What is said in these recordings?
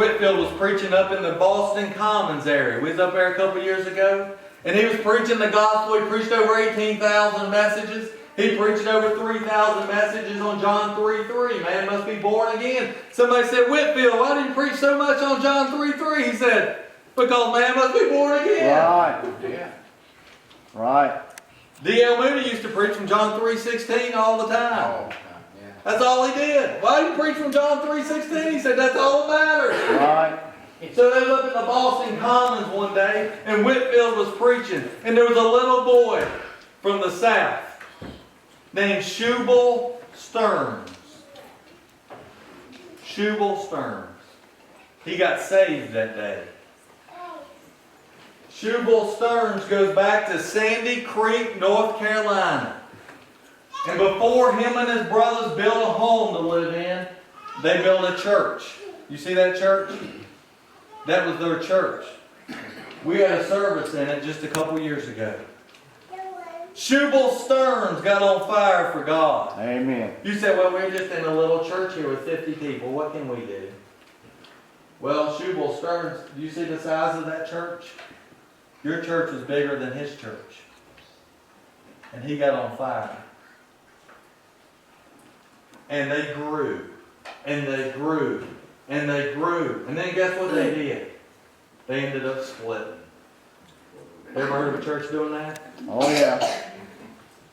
Whitfield was preaching up in the Boston Commons area. We was up there a couple years ago. And he was preaching the gospel. He preached over 18,000 messages. He preached over 3,000 messages on John 3:3. Man must be born again. Somebody said, Whitfield, why do you preach so much on John 3:3? He said, because man must be born again. Right. Yeah. Right. D.L. Moody used to preach from John 3:16 all the time. Oh, yeah. That's all he did. Why did he preach from John 3:16? He said, that's all that matters. Right. So they looked at the Boston Commons one day, and Whitfield was preaching. And there was a little boy from the South named Shubal Stearns. Shubal Stearns. He got saved that day. Shubal Stearns goes back to Sandy Creek, North Carolina. And before him and his brothers built a home to live in, they built a church. You see that church? That was their church. We had a service in it just a couple years ago. Shubal Stearns got on fire for God. Amen. You said, well, we're just in a little church here with 50 people. What can we do? Well, Shubal Stearns, do you see the size of that church? Your church was bigger than his church. And he got on fire. And they grew. And they grew. And they grew. And then guess what they did? They ended up splitting. Ever heard of a church doing that? Oh, yeah.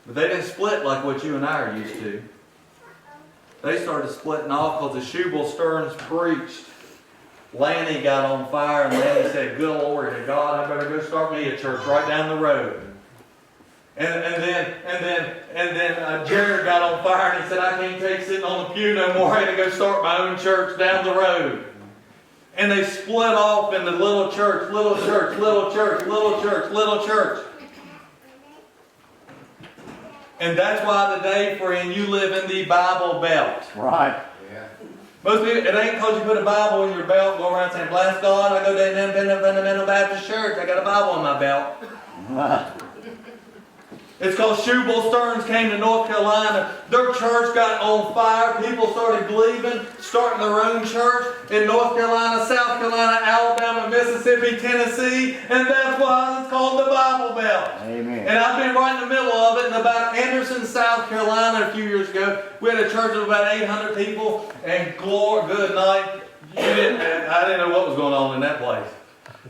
But they didn't split like what you and I are used to. They started splitting off because the Shubal Stearns preached. Lanny got on fire, and Lanny said, good Lord to God, I better go start me a church right down the road. And then Jared got on fire, and he said, I can't take sitting on the pew no more. I had to go start my own church down the road. And they split off into little church, little church, little church, little church, little church. And that's why today, friend, you live in the Bible Belt. Right. Yeah. Most people, it ain't because you put a Bible in your belt, go around saying, bless God, I go to the Independent Fundamental Baptist Church, I got a Bible in my belt. It's because Shubal Stearns came to North Carolina. Their church got on fire. People started believing, starting their own church in North Carolina, South Carolina, Alabama, Mississippi, Tennessee. And that's why it's called the Bible Belt. Amen. And I've been right in the middle of it. And about Anderson, South Carolina, a few years ago, we had a church of about 800 people. And glory, good night. I didn't know what was going on in that place.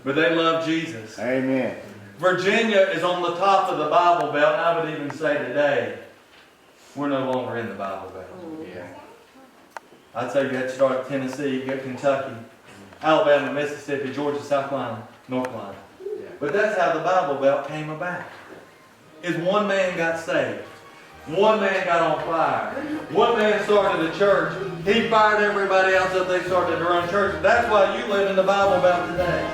But they loved Jesus. Amen. Virginia is on the top of the Bible Belt, and I would even say today, we're no longer in the Bible Belt. Yeah. I'd say you have to start at Tennessee, you go to Kentucky, Alabama, Mississippi, Georgia, South Carolina, North Carolina. Yeah. But that's how the Bible Belt came about. Is one man got saved. One man got on fire. One man started a church. He fired everybody else up. They started their own church. That's why you live in the Bible Belt today.